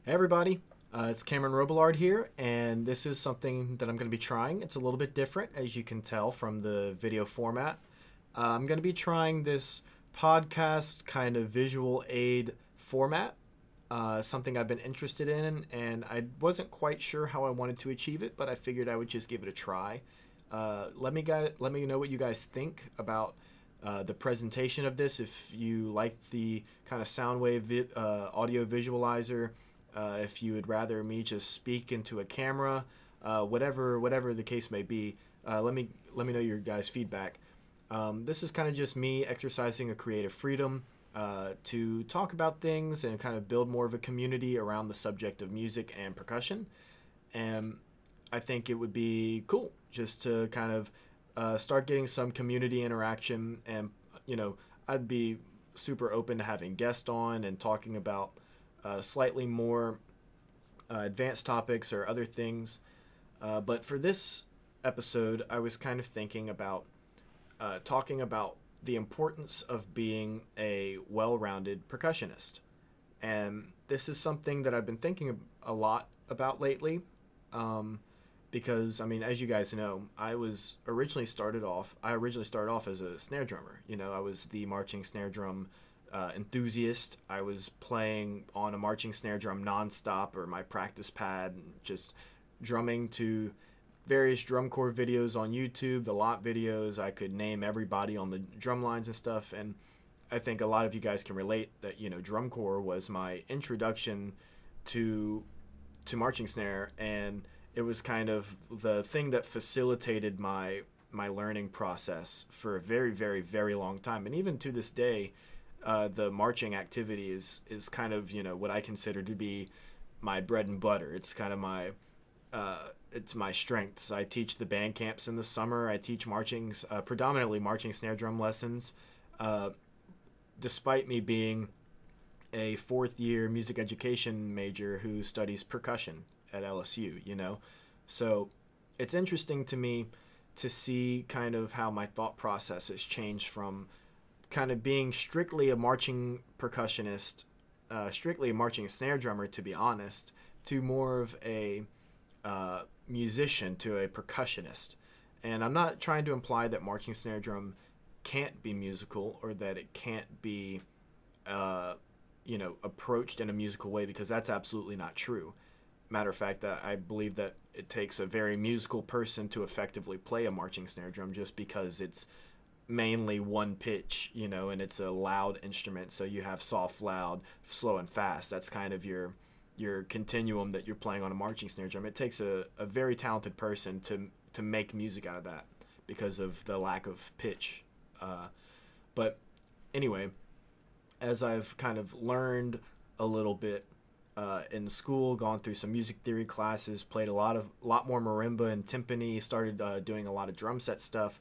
Hey everybody, it's Cameron Robillard here, and this is something that I'm going to be trying. It's a little bit different, as you can tell from the video format. I'm going to be trying this podcast kind of visual aid format, something I've been interested in, and I wasn't quite sure how I wanted to achieve it, but I figured I would just give it a try. Let me know what you guys think about the presentation of this. If you like the kind of audio visualizer, if you would rather me just speak into a camera, whatever the case may be, let me know your guys' feedback. This is kind of just me exercising a creative freedom to talk about things and kind of build more of a community around the subject of music and percussion. And I think it would be cool just to kind of start getting some community interaction. And, I'd be super open to having guests on and talking about slightly more advanced topics or other things. But for this episode, I was kind of thinking about talking about the importance of being a well-rounded percussionist. And this is something that I've been thinking a lot about lately. Because I mean, as you guys know, I originally started off as a snare drummer. I was the marching snare drum enthusiast. I was playing on a marching snare drum nonstop, or my practice pad, just drumming to various drum corps videos on YouTube, the lot videos. I could name everybody on the drum lines and stuff, and I think a lot of you guys can relate that drum corps was my introduction to marching snare, and it was kind of the thing that facilitated my learning process for a very, very, very long time. And even to this day, the marching activity is kind of what I consider to be my bread and butter. It's kind of it's my strengths. I teach the band camps in the summer. I teach predominantly marching snare drum lessons, despite me being a fourth-year music education major who studies percussion at LSU. So it's interesting to me to see kind of how my thought process has changed from kind of being strictly a marching percussionist, strictly a marching snare drummer, to be honest, to more of a musician, to a percussionist. And I'm not trying to imply that marching snare drum can't be musical, or that it can't be approached in a musical way, because that's absolutely not true. Matter of fact, that I believe that it takes a very musical person to effectively play a marching snare drum, just because it's mainly one pitch, and it's a loud instrument. So you have soft, loud, slow, and fast. That's kind of your continuum that you're playing on a marching snare drum. It takes a very talented person to make music out of that, because of the lack of pitch. But anyway, as I've kind of learned a little bit in school, gone through some music theory classes, played a lot more marimba and timpani, started doing a lot of drum set stuff,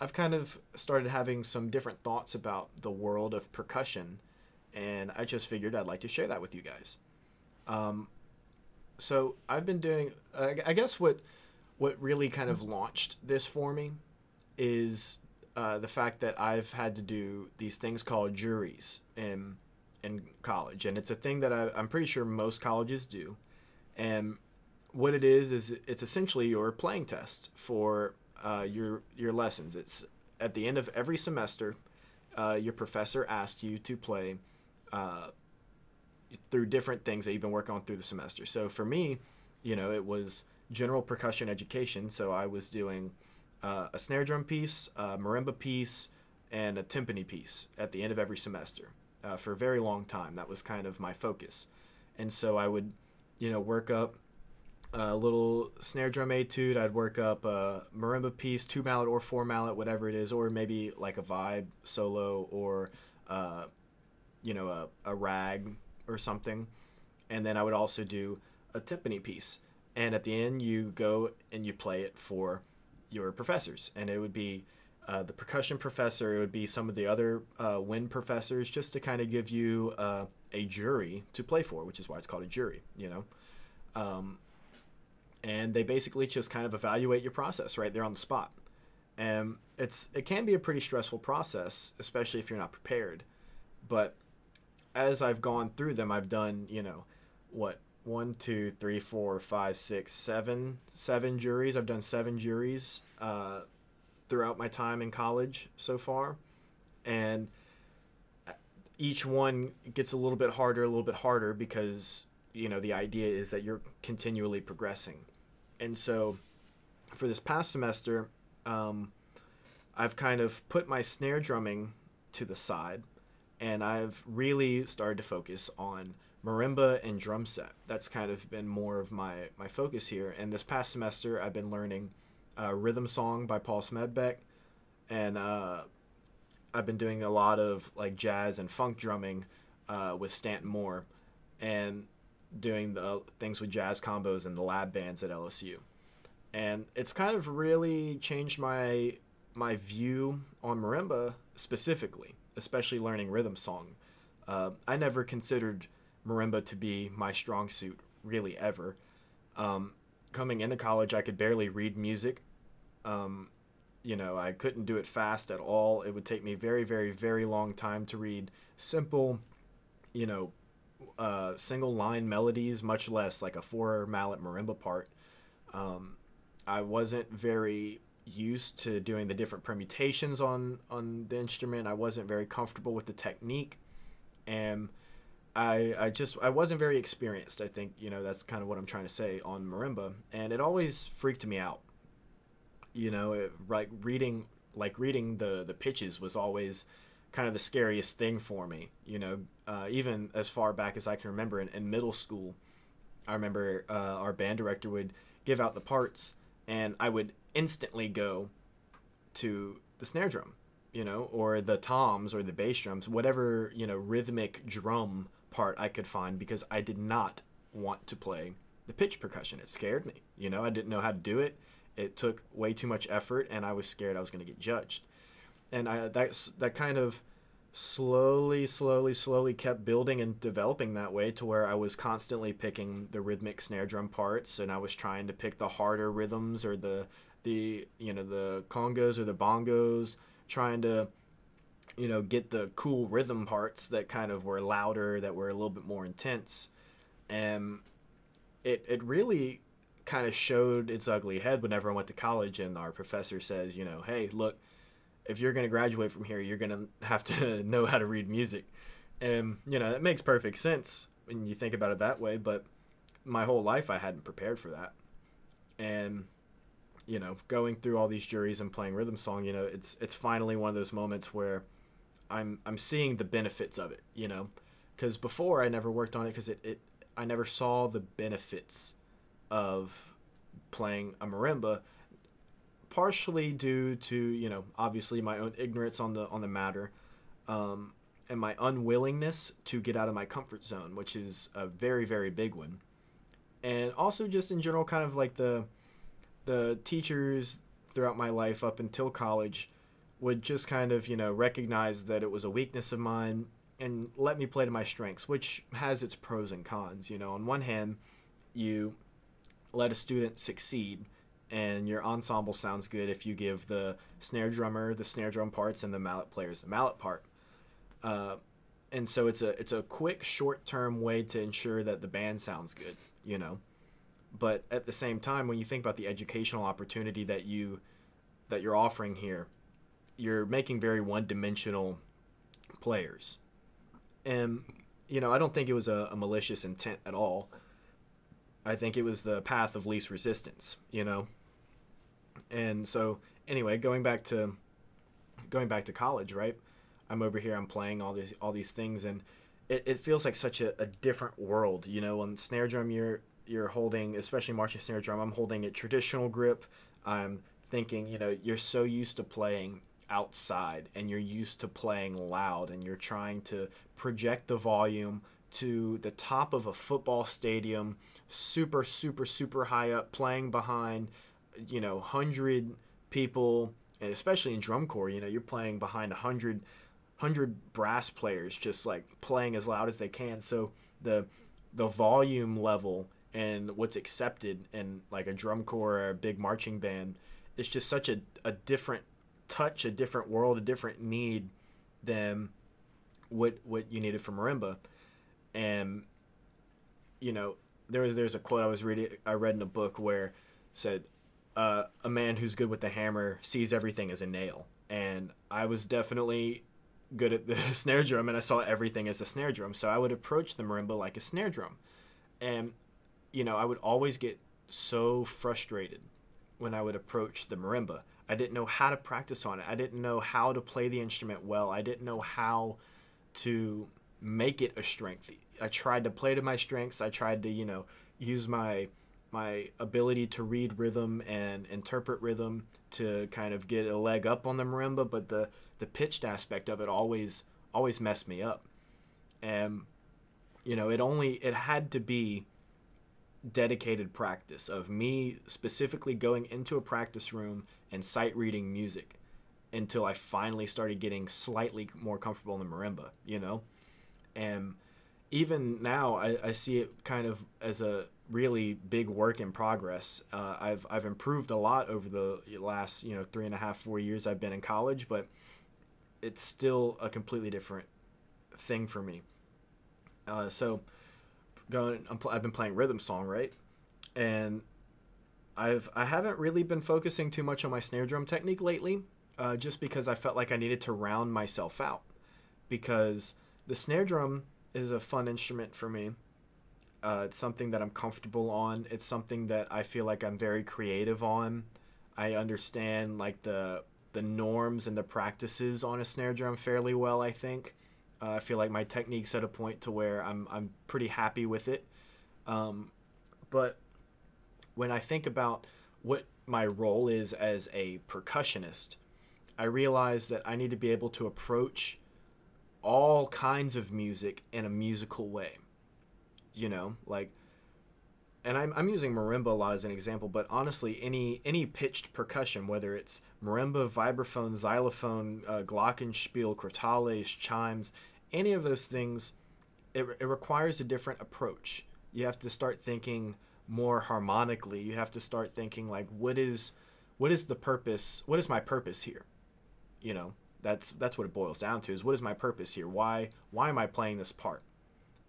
I've kind of started having some different thoughts about the world of percussion, and I just figured I'd like to share that with you guys. So I've been doing, I guess what really kind of launched this for me is the fact that I've had to do these things called juries in college, and it's a thing that I'm pretty sure most colleges do. And what it is it's essentially your playing test for your lessons. It's at the end of every semester. Your professor asked you to play through different things that you've been working on through the semester. So for me, it was general percussion education. So I was doing a snare drum piece, a marimba piece, and a timpani piece at the end of every semester. For a very long time, that was kind of my focus. And so I would, work up a little snare drum etude. I'd work up a marimba piece, 2 mallet or 4 mallet, whatever it is, or maybe like a vibe solo, or a rag or something. And then I would also do a timpani piece. And at the end, you go and you play it for your professors, and it would be the percussion professor, it would be some of the other wind professors, just to kind of give you a jury to play for, which is why it's called a jury, and they basically just kind of evaluate your process right there on the spot. And it can be a pretty stressful process, especially if you're not prepared. But as I've gone through them, I've done, what one, two, three, four, five, six, seven juries. I've done 7 juries throughout my time in college so far, and each one gets a little bit harder because the idea is that you're continually progressing. And so for this past semester, I've kind of put my snare drumming to the side, and I've really started to focus on marimba and drum set. That's kind of been more of my focus here. And this past semester, I've been learning Rhythm Song by Paul Smedbeck, and I've been doing a lot of like jazz and funk drumming with Stanton Moore, and doing the things with jazz combos and the lab bands at LSU. And it's kind of really changed my view on marimba specifically, especially learning Rhythm Song. I never considered marimba to be my strong suit, really, ever. Coming into college, I could barely read music. I couldn't do it fast at all. It would take me very, very, very long time to read simple, single line melodies, much less like a 4 mallet marimba part. I wasn't very used to doing the different permutations on the instrument. I wasn't very comfortable with the technique, and I wasn't very experienced. I think that's kind of what I'm trying to say on marimba, and it always freaked me out. Reading the pitches was always kind of the scariest thing for me. Even as far back as I can remember in middle school, I remember our band director would give out the parts, and I would instantly go to the snare drum, or the toms or the bass drums, whatever, rhythmic drum part I could find, because I did not want to play the pitch percussion. It scared me. I didn't know how to do it. It took way too much effort, and I was scared I was going to get judged. And that kind of slowly kept building and developing that way, to where I was constantly picking the rhythmic snare drum parts, and I was trying to pick the harder rhythms, or the congos or the bongos, trying to get the cool rhythm parts that kind of were louder, that were a little bit more intense. And it really kind of showed its ugly head whenever I went to college, and our professor says, hey, look, if you're going to graduate from here, you're going to have to know how to read music. And, it makes perfect sense when you think about it that way, but my whole life I hadn't prepared for that. And, going through all these juries and playing Rhythm Song, it's finally one of those moments where I'm seeing the benefits of it, because before I never worked on it, because I never saw the benefits of playing a marimba, partially due to obviously my own ignorance on the matter, and my unwillingness to get out of my comfort zone, which is a very, very big one. And also just in general, kind of like the teachers throughout my life up until college would just kind of recognize that it was a weakness of mine and let me play to my strengths, which has its pros and cons. On one hand, you let a student succeed, and your ensemble sounds good if you give the snare drummer the snare drum parts and the mallet players the mallet part. And so it's a quick, short-term way to ensure that the band sounds good, But at the same time, when you think about the educational opportunity that you're offering here, you're making very one-dimensional players. And, I don't think it was a malicious intent at all. I think it was the path of least resistance, And so, anyway, going back to college, right? I'm over here, I'm playing all these things, and it feels like such a different world, On snare drum, you're holding, especially marching snare drum, I'm holding a traditional grip. I'm thinking, you're so used to playing outside, and you're used to playing loud, and you're trying to project the volume to the top of a football stadium, super, super, super high up, playing behind 100 people, and especially in drum corps, you're playing behind 100 brass players, just like playing as loud as they can. So the volume level and what's accepted in like a drum corps or a big marching band is just such a different touch, a different world, a different need than what you needed from marimba. And there's a quote I read in a book where said, a man who's good with the hammer sees everything as a nail. And I was definitely good at the snare drum, and I saw everything as a snare drum. So I would approach the marimba like a snare drum. And, I would always get so frustrated when I would approach the marimba. I didn't know how to practice on it. I didn't know how to play the instrument well. I didn't know how to make it a strength. I tried to play to my strengths. I tried to, use my ability to read rhythm and interpret rhythm to kind of get a leg up on the marimba, but the pitched aspect of it always messed me up. And it had to be dedicated practice of me specifically going into a practice room and sight reading music until I finally started getting slightly more comfortable in the marimba, And even now, I see it kind of as a really big work in progress. I've improved a lot over the last 3.5-4 years I've been in college, but it's still a completely different thing for me. I've been playing rhythm song, right? And I haven't really been focusing too much on my snare drum technique lately, just because I felt like I needed to round myself out, because the snare drum is a fun instrument for me. It's something that I'm comfortable on. It's something that I feel like I'm very creative on. I understand like the norms and the practices on a snare drum fairly well, I think. I feel like my technique's at a point to where I'm pretty happy with it. But when I think about what my role is as a percussionist, I realize that I need to be able to approach all kinds of music in a musical way. And I'm using marimba a lot as an example, but honestly, any pitched percussion, whether it's marimba, vibraphone, xylophone, glockenspiel, crotales, chimes, any of those things, it requires a different approach. You have to start thinking more harmonically. You have to start thinking like, what is the purpose? What is my purpose here? That's what it boils down to, is what is my purpose here? Why am I playing this part?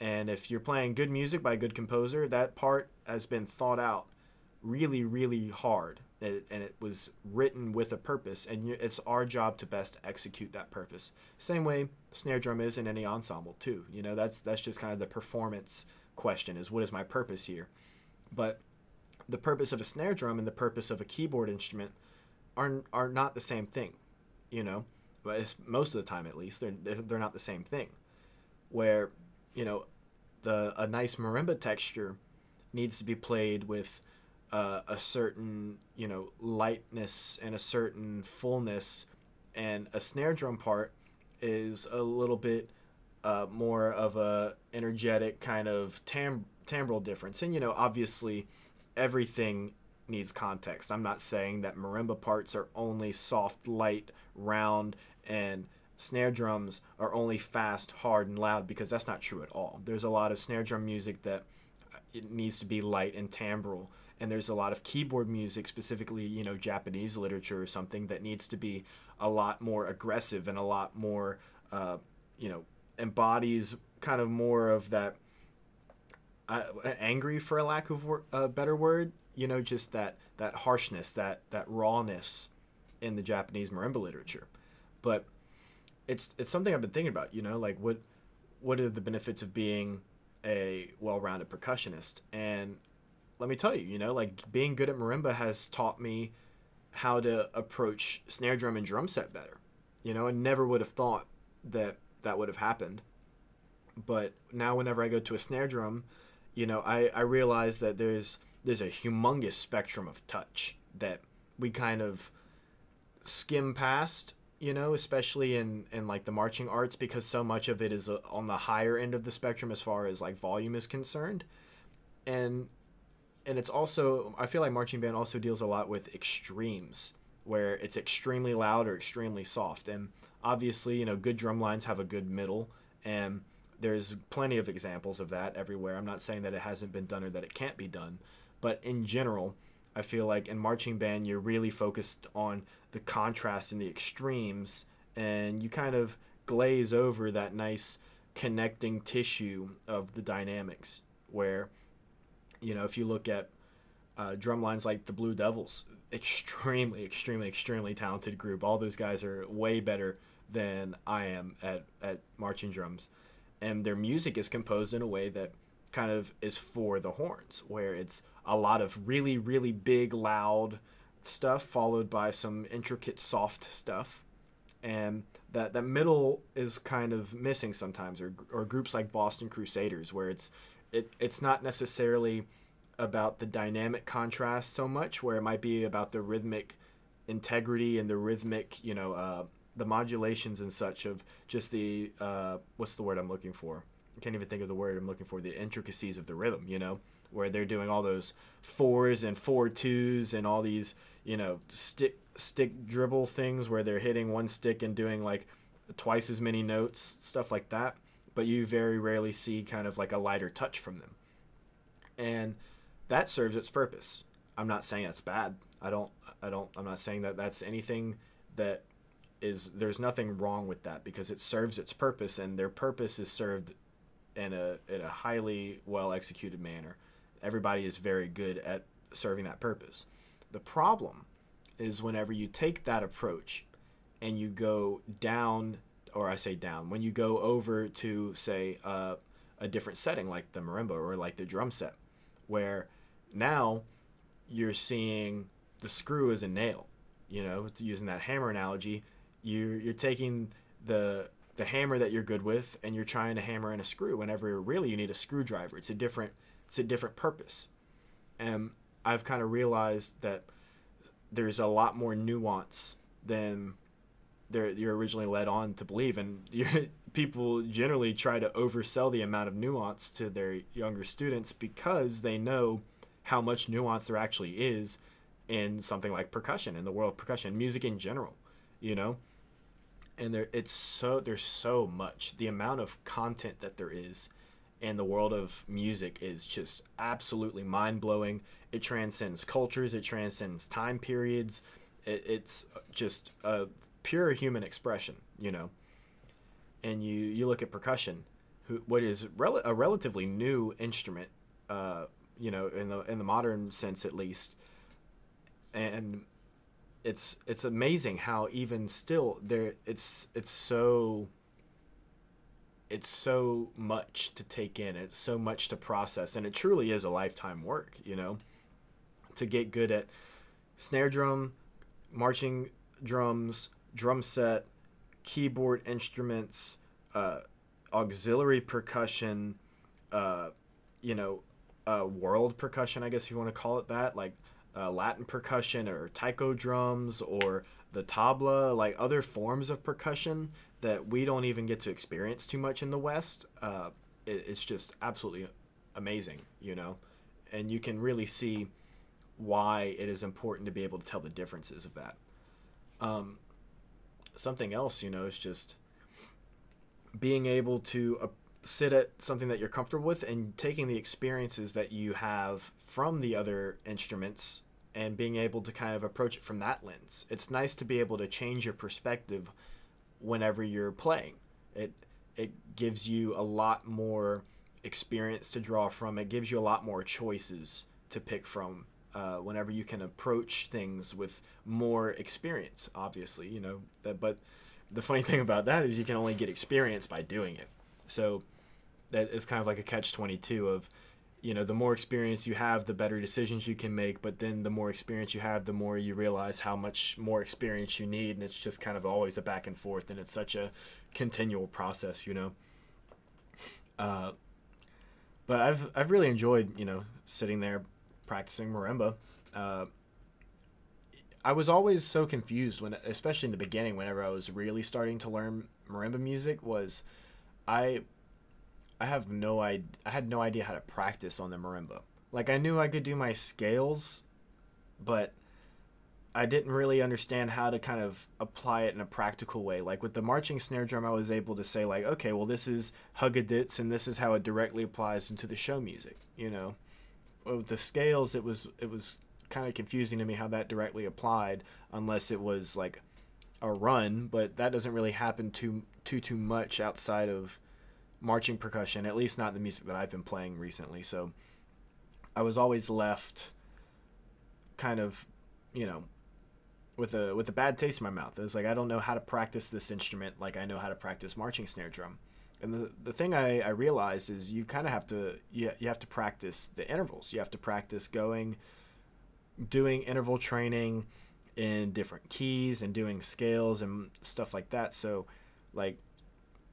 And if you're playing good music by a good composer, that part has been thought out really, really hard. And it was written with a purpose, and it's our job to best execute that purpose. Same way snare drum is in any ensemble too. That's just kind of the performance question, is what is my purpose here? But the purpose of a snare drum and the purpose of a keyboard instrument are not the same thing. But it's, most of the time at least, they're not the same thing. Where a nice marimba texture needs to be played with a certain lightness and a certain fullness, and a snare drum part is a little bit more of a energetic kind of timbral difference. And obviously everything needs context. I'm not saying that marimba parts are only soft, light, round, and snare drums are only fast, hard, and loud, because that's not true at all. There's a lot of snare drum music that it needs to be light and timbral, and there's a lot of keyboard music, specifically Japanese literature or something, that needs to be a lot more aggressive and a lot more embodies kind of more of that angry, for a lack of a better word, just that harshness, that rawness in the Japanese marimba literature. But it's something I've been thinking about, like what are the benefits of being a well-rounded percussionist? And let me tell you, like being good at marimba has taught me how to approach snare drum and drum set better. I never would have thought that would have happened. But now whenever I go to a snare drum, I realize that there's a humongous spectrum of touch that we kind of skim past, especially in like the marching arts, because so much of it is on the higher end of the spectrum as far as like volume is concerned. And it's also, I feel like marching band also deals a lot with extremes, where it's extremely loud or extremely soft. And obviously, good drum lines have a good middle, and there's plenty of examples of that everywhere. I'm not saying that it hasn't been done or that it can't be done, but in general, I feel like in marching band, you're really focused on the contrast and the extremes, and you kind of glaze over that nice connecting tissue of the dynamics, where You know, if you look at drum lines like the Blue Devils, extremely talented group. All those guys are way better than I am at marching drums. And their music is composed in a way that kind of is for the horns, where it's a lot of really big, loud stuff followed by some intricate, soft stuff. And that middle is kind of missing sometimes, or groups like Boston Crusaders, where it's not necessarily about the dynamic contrast so much, where it might be about the rhythmic integrity and the rhythmic, the modulations and such of just the what's the word I'm looking for? I can't even think of the word I'm looking for. The intricacies of the rhythm, where they're doing all those 4s and 4/2s and all these, stick dribble things where they're hitting one stick and doing like twice as many notes, stuff like that. But you very rarely see kind of like a lighter touch from them. And that serves its purpose. I'm not saying that's bad. I'm not saying that that's anything that there's nothing wrong with that, because it serves its purpose, and their purpose is served in a highly well executed manner. Everybody is very good at serving that purpose. The problem is whenever you take that approach and you go down, or I say down, when you go over to, say, a different setting like the marimba or like the drum set, where now you're seeing the screw as a nail, using that hammer analogy. You're taking the hammer that you're good with and you're trying to hammer in a screw, whenever really you need a screwdriver. It's a different purpose. And I've kind of realized that there's a lot more nuance than you're originally led on to believe. And people generally try to oversell the amount of nuance to their younger students, because they know how much nuance there actually is in something like percussion, in the world of percussion, music in general, And there's so much. The amount of content that there is in the world of music is just absolutely mind-blowing. It transcends cultures. It transcends time periods. It's just a pure human expression, And you look at percussion, what is a relatively new instrument, in the modern sense at least, and it's amazing how even still there it's so much to take in. It's so much to process, and it truly is a lifetime work, to get good at snare drum, marching drums, drum set, keyboard instruments, auxiliary percussion, world percussion, I guess if you want to call it that, like Latin percussion or taiko drums or the tabla, like other forms of percussion that we don't even get to experience too much in the West. It's just absolutely amazing, and you can really see why it is important to be able to tell the differences of that. Something else, is just being able to sit at something that you're comfortable with and taking the experiences that you have from the other instruments and being able to kind of approach it from that lens. It's nice to be able to change your perspective whenever you're playing. It gives you a lot more experience to draw from. It gives you a lot more choices to pick from whenever you can approach things with more experience, obviously, but the funny thing about that is you can only get experience by doing it. So that is kind of like a catch-22 of, the more experience you have, the better decisions you can make. But then the more experience you have, the more you realize how much more experience you need. And it's just kind of always a back and forth. And it's such a continual process, But I've really enjoyed, sitting there practicing marimba. I was always so confused especially in the beginning, whenever I was really starting to learn marimba music, was I had no idea how to practice on the marimba. Like, I knew I could do my scales, but I didn't really understand how to kind of apply it in a practical way. Like with the marching snare drum, I was able to say like, okay, well, this is Hugadits and this is how it directly applies into the show music, But with the scales, it was kind of confusing to me how that directly applied, unless it was like a run, but that doesn't really happen too much outside of marching percussion, at least not the music that I've been playing recently. So I was always left kind of, you know, with a bad taste in my mouth. It was like, I don't know how to practice this instrument like I know how to practice marching snare drum. And the thing I realized is you kind of have to you have to practice the intervals. You have to practice doing interval training in different keys and doing scales and stuff like that. So like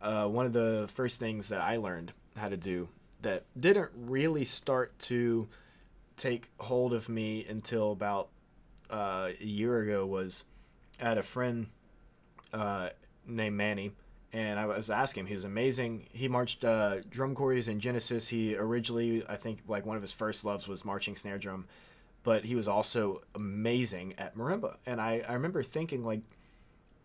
one of the first things that I learned how to do that didn't really start to take hold of me until about a year ago was I had a friend named Manny, and I was asking him. He was amazing. He marched drum corps in Genesis. He originally, I think, like one of his first loves was marching snare drum, but he was also amazing at marimba. And I remember thinking, like,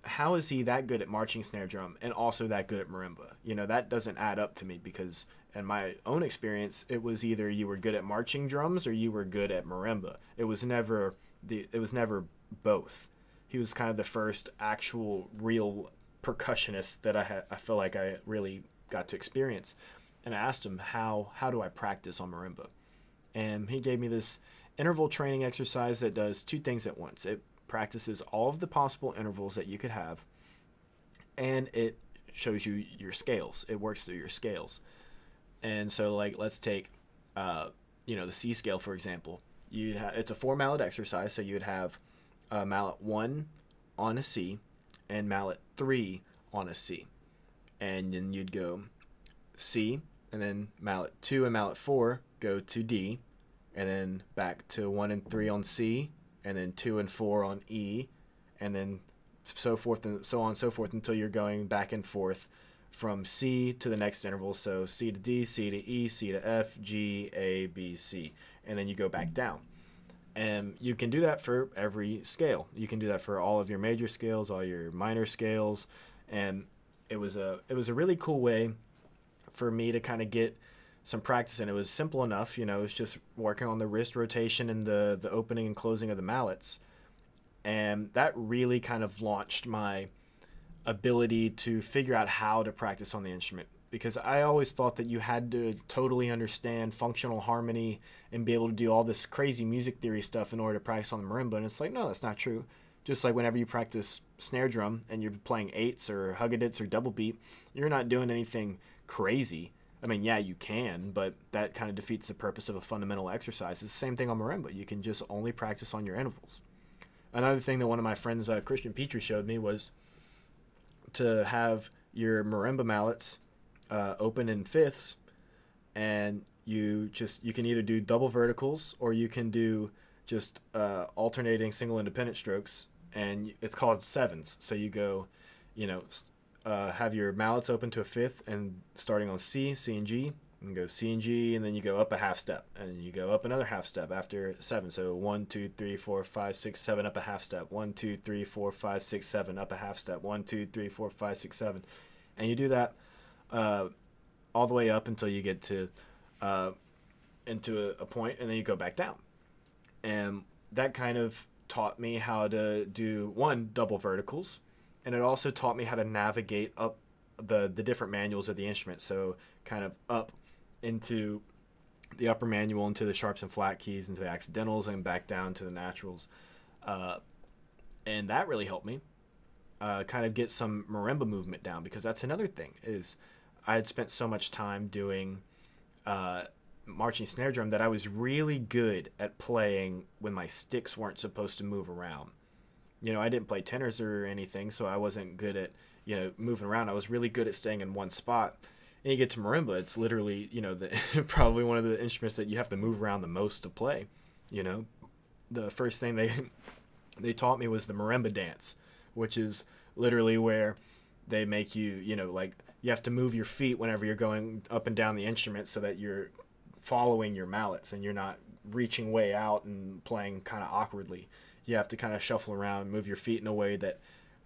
how is he that good at marching snare drum and also that good at marimba? You know, that doesn't add up to me, because in my own experience, it was either you were good at marching drums or you were good at marimba. It was never both. He was kind of the first actual real percussionist that I feel like I really got to experience. And I asked him, how do I practice on marimba? And he gave me this interval training exercise that does two things at once. It practices all of the possible intervals that you could have, and it shows you your scales. It works through your scales. And so, like, let's take the C scale, for example. It's a 4 mallet exercise, so you'd have mallet 1 on a C and mallet 3 on a C, and then you'd go C, and then mallet 2 and mallet 4 go to D, and then back to 1 and 3 on C, and then 2 and 4 on E, and then so forth and so on and so forth until you're going back and forth from C to the next interval. So C to D, C to E, C to F, G, A, B, C, and then you go back down. And you can do that for every scale. You can do that for all of your major scales, all your minor scales, and it was a really cool way for me to kind of get some practice, and it was simple enough. You know, it was just working on the wrist rotation and the opening and closing of the mallets, and that really kind of launched my ability to figure out how to practice on the instrument, because I always thought that you had to totally understand functional harmony and be able to do all this crazy music theory stuff in order to practice on the marimba, and it's like, no, that's not true. Just like whenever you practice snare drum and you're playing eights or hugadits or double beat, you're not doing anything crazy. I mean, yeah, you can, but that kind of defeats the purpose of a fundamental exercise. It's the same thing on marimba. You can just only practice on your intervals. Another thing that one of my friends, Christian Petrie, showed me was to have your marimba mallets open in fifths, and you can either do double verticals or you can do just alternating single independent strokes, and it's called sevens. So you go, have your mallets open to a fifth and starting on C, C and G, and go C and G, and then you go up a half step, and you go up another half step after 7. So 1, 2, 3, 4, 5, 6, 7 up a half step. 1, 2, 3, 4, 5, 6, 7 up a half step. 1, 2, 3, 4, 5, 6, 7, and you do that all the way up until you get to into a point, and then you go back down. And that kind of taught me how to do double verticals, and it also taught me how to navigate up the different manuals of the instrument. So kind of up into the upper manual, into the sharps and flat keys, into the accidentals, and back down to the naturals. And that really helped me kind of get some marimba movement down, because that's another thing, is I had spent so much time doing marching snare drum that I was really good at playing when my sticks weren't supposed to move around. I didn't play tenors or anything, so I wasn't good at moving around. I was really good at staying in one spot. And you get to marimba, it's literally probably one of the instruments that you have to move around the most to play. The first thing they taught me was the marimba dance, which is literally where they make you you have to move your feet whenever you're going up and down the instrument so that you're following your mallets and you're not reaching way out and playing kind of awkwardly. You have to kind of shuffle around, move your feet in a way that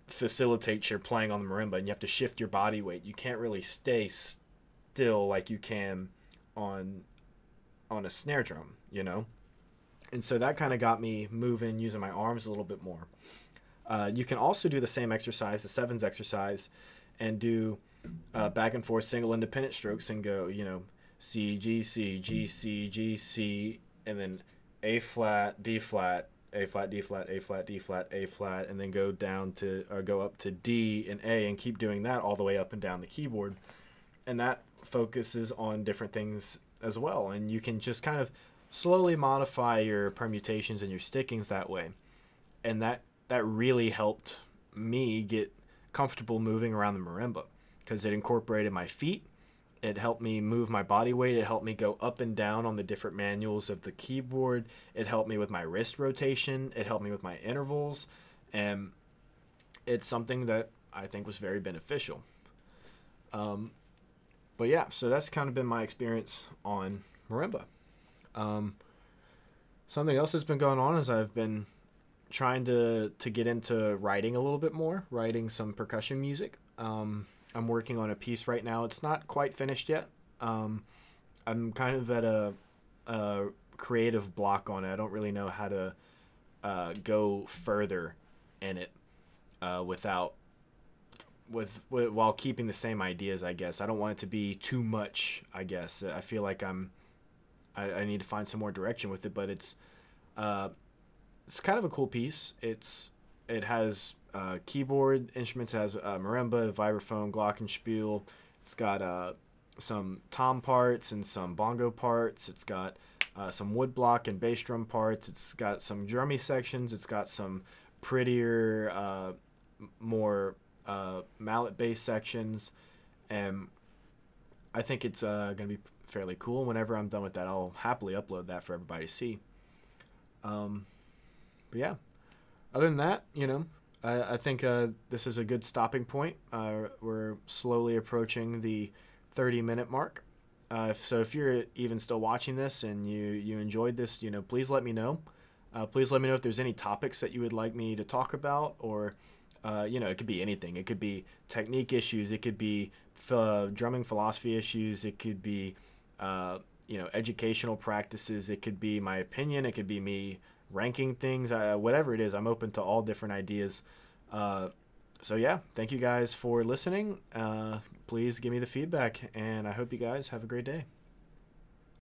facilitates your playing on the marimba, and you have to shift your body weight. You can't really stay still like you can on a snare drum, And so that kind of got me moving, using my arms a little bit more. You can also do the same exercise, the sevens exercise, and do back and forth single independent strokes and go, C, G, C, G, C, G, C, and then A flat, D flat, A flat, D flat, A flat, D flat, A flat, and then go down to, or go up to D and A, and keep doing that all the way up and down the keyboard. And that focuses on different things as well. And you can just kind of slowly modify your permutations and your stickings that way. And that really helped me get comfortable moving around the marimba, because it incorporated my feet. It helped me move my body weight. It helped me go up and down on the different manuals of the keyboard. It helped me with my wrist rotation. It helped me with my intervals. And it's something that I think was very beneficial. But yeah, so that's kind of been my experience on marimba. Something else that's been going on is I've been trying to get into writing a little bit more, writing some percussion music. I'm working on a piece right now. It's not quite finished yet. I'm kind of at a creative block on it. I don't really know how to go further in it while keeping the same ideas, I guess. I don't want it to be too much, I guess. I feel like I need to find some more direction with it, but it's kind of a cool piece. It has keyboard instruments. It has marimba, vibraphone, glockenspiel. It's got some tom parts and some bongo parts. It's got some woodblock and bass drum parts. It's got some drummy sections. It's got some prettier, more mallet bass sections. And I think it's going to be fairly cool. Whenever I'm done with that, I'll happily upload that for everybody to see. But yeah, other than that, I think this is a good stopping point. We're slowly approaching the 30-minute mark. So if you're even still watching this and you enjoyed this, please let me know. Please let me know if there's any topics that you would like me to talk about, or it could be anything. It could be technique issues. It could be drumming philosophy issues. It could be educational practices. It could be my opinion. It could be me ranking things. Whatever it is, I'm open to all different ideas. So yeah, thank you guys for listening. Please give me the feedback, and I hope you guys have a great day.